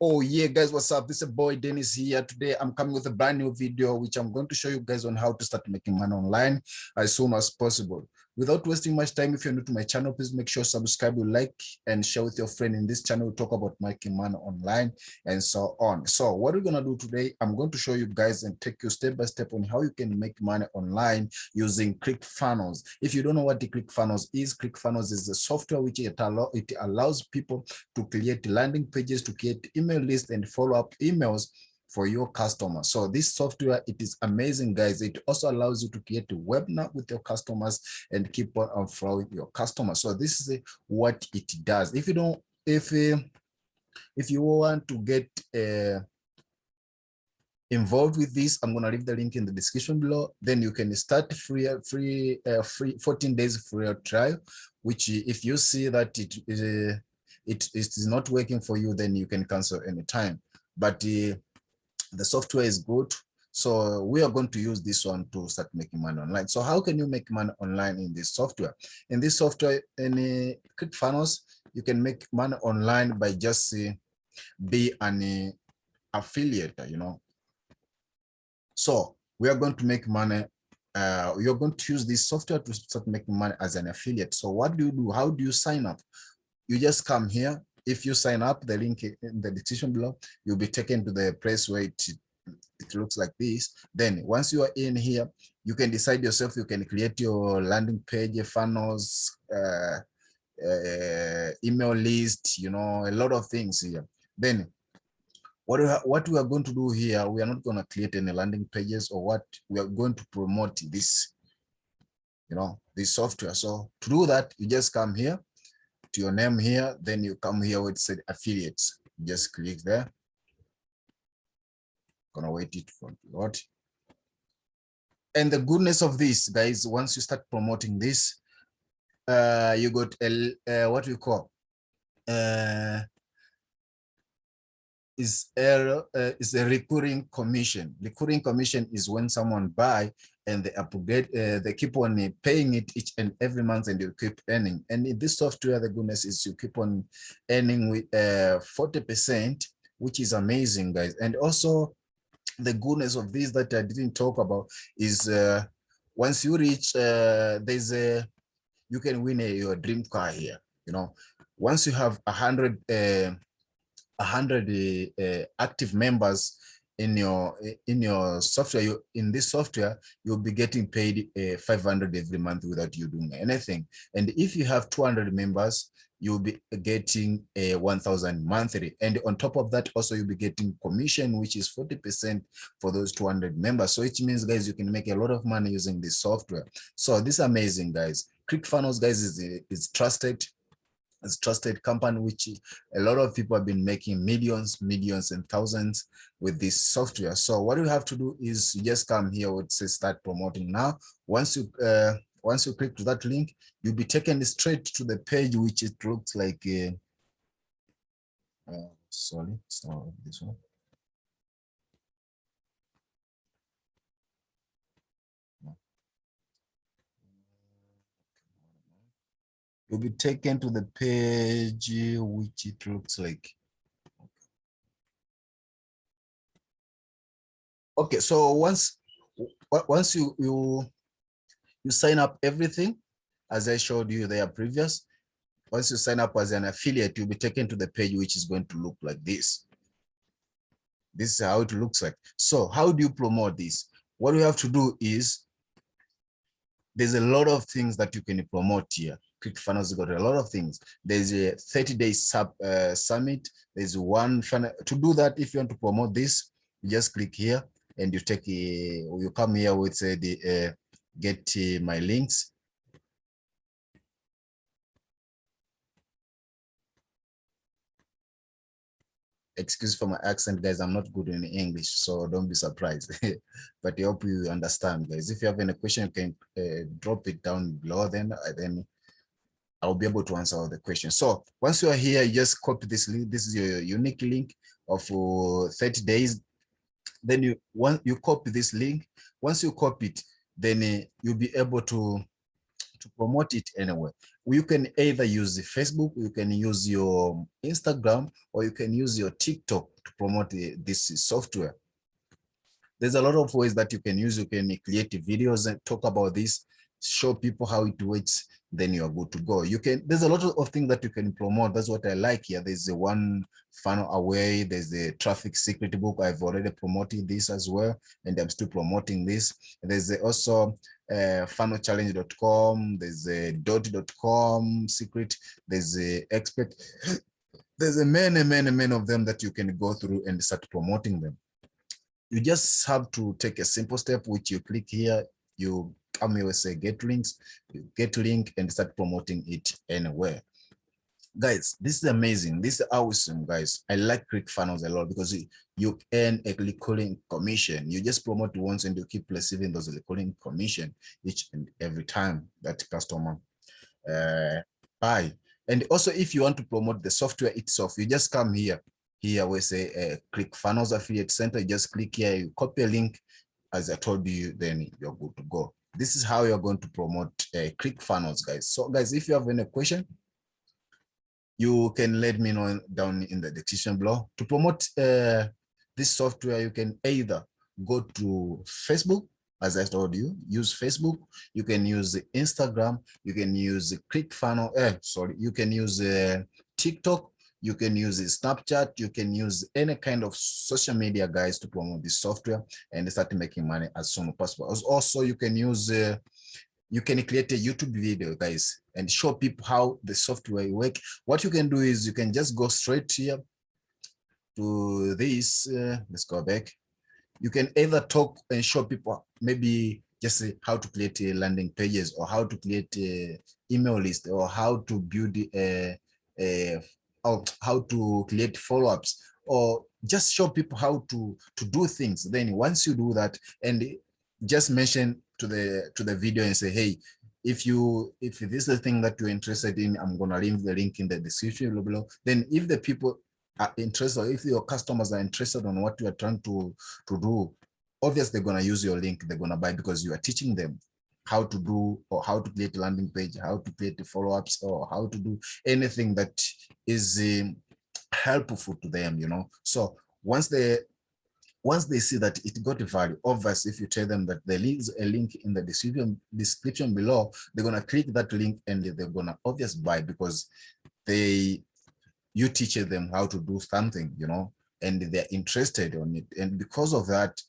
Oh yeah, guys, what's up? This is boy Dennis here. Today I'm coming with a brand new video which I'm going to show you guys on how to start making money online as soon as possible. Without wasting much time, if you're new to my channel, please make sure subscribe, like, and share with your friend. In this channel, we talk about making money online and so on. So what we're gonna do today, I'm going to show you guys and take you step by step on how you can make money online using Clickfunnels. If you don't know what the Clickfunnels is a software which it allows people to create landing pages, to create email lists and follow-up emails for your customers. So this software, it is amazing, guys. It also allows you to create a webinar with your customers and keep on following your customers. So this is what it does. If you want to get involved with this, I'm going to leave the link in the description below. Then you can start free 14 days free trial, which if you see that it is not working for you, then you can cancel anytime. But the software is good, so we are going to use this one to start making money online. So how can you make money online in this software? In this software, in Clickfunnels, you can make money online by just be an affiliate, you know. So we are going to make money. You're going to use this software to start making money as an affiliate. So what do you do? How do you sign up? You just come here. If you sign up, the link in the description below, you'll be taken to the place where it looks like this. Then once you are in here, you can decide yourself. You can create your landing page, funnels, email list, you know, a lot of things here. Then what we are going to do here, we are not going to create any landing pages or what. We are going to promote this, you know, this software. So to do that, you just come here to your name here, then you come here where it said affiliates. You just click there. Gonna wait it for a lot. And the goodness of this, guys, once you start promoting this, you got what we call is a recurring commission. Recurring commission is when someone buy and they upgrade, they keep on paying it each and every month, and you keep earning. And in this software, the goodness is you keep on earning with 40%, which is amazing, guys. And also the goodness of this that I didn't talk about is once you reach, you can win your dream car here. You know, once you have 100 active members in your software, in this software, you'll be getting paid 500 every month without you doing anything. And if you have 200 members, you'll be getting 1,000 monthly. And on top of that, also you'll be getting commission, which is 40% for those 200 members. So it means, guys, you can make a lot of money using this software. So this is amazing, guys. Clickfunnels, guys, is trusted. It's trusted company, which a lot of people have been making millions and thousands with this software. So what you have to do is you just come here where it says start promoting now. Once you click to that link, you'll be taken straight to the page, which it looks like sorry, it's not this one. You'll be taken to the page which it looks like. Okay, so once you sign up everything, as I showed you there previous, once you sign up as an affiliate, you'll be taken to the page which is going to look like this. This is how it looks like. So how do you promote this? What you have to do is, there's a lot of things that you can promote here. Clickfunnels got a lot of things. There's a 30-day summit. There's one funnel. To do that, if you want to promote this, you just click here and you take you come here with the get my links. Excuse for my accent, guys. I'm not good in English, so don't be surprised. But I hope you understand, guys. If you have any question, you can drop it down below. Then I'll be able to answer all the questions. So once you are here, you just copy this link. This is your unique link of 30 days. Then you copy this link. Once you copy it, then you'll be able to to promote it anywhere. You can either use the Facebook, you can use your Instagram, or you can use your TikTok to promote this software. There's a lot of ways that you can use. You can create videos and talk about this, show people how it works, then you're good to go. There's a lot of things that you can promote. That's what I like here. There's the one funnel away, there's the traffic secret book. I've already promoted this as well, and I'm still promoting this. There's also funnelchallenge.com, there's a dot.com secret, there's a expert. There's a many of them that you can go through and start promoting them. You just have to take a simple step, which you click here, you come here, say get links, you get link and start promoting it anywhere. Guys, this is amazing. This is awesome, guys. I like Clickfunnels a lot because you earn a recurring commission. You just promote once and you keep receiving those recurring commission each and every time that customer buy. And also, if you want to promote the software itself, you just come here. Here we say Clickfunnels Affiliate Center. You just click here, you copy a link, as I told you, then you're good to go. This is how you're going to promote Clickfunnels, guys. So, guys, if you have any question, you can let me know down in the description below. To promote this software, you can either go to Facebook, as I told you, use Facebook. You can use Instagram. You can use Clickfunnels. You can use TikTok. You can use Snapchat. You can use any kind of social media, guys, to promote this software and start making money as soon as possible. Also, you can use, you can create a YouTube video, guys, and show people how the software works. What you can do is you can just go straight here to this. Let's go back. You can either talk and show people maybe just how to create landing pages, or how to create a email list, or how to build or how to create follow-ups, or just show people how to do things. Then once you do that and just mention to the video and say, hey, if this is the thing that you're interested in, I'm gonna leave the link in the description below. Then if the people are interested, or if your customers are interested on what you are trying to do, obviously they're gonna use your link, they're gonna buy, because you are teaching them how to do, or how to create a landing page, how to create the follow-ups, or how to do anything that is helpful to them, you know. So once they see that it got value, obviously, if you tell them that there is a link in the description below, they're gonna click that link and they're gonna obviously buy, because you teach them how to do something, you know, and they're interested on it, and because of that,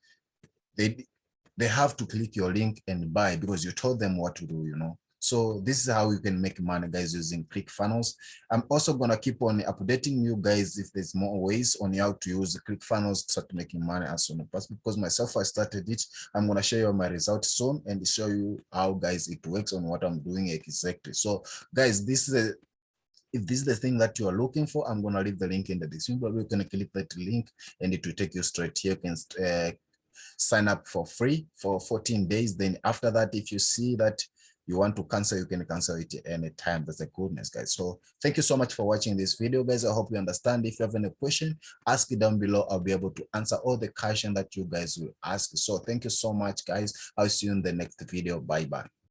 they have to click your link and buy, because you told them what to do, you know. So this is how you can make money, guys, using Clickfunnels. I'm also gonna keep on updating you guys if there's more ways on how to use Clickfunnels to start making money as soon as possible, because myself, I started it. I'm gonna show you my results soon and show you how, guys, it works on what I'm doing exactly. So, guys, if this is the thing that you are looking for, I'm gonna leave the link in the description, but you can click that link and it will take you straight here. You can sign up for free for 14 days. Then after that, if you see that you want to cancel, you can cancel it anytime. That's the goodness, guys. So thank you so much for watching this video, guys. I hope you understand. If you have any question, ask it down below. I'll be able to answer all the questions that you guys will ask. So thank you so much, guys. I'll see you in the next video. Bye bye.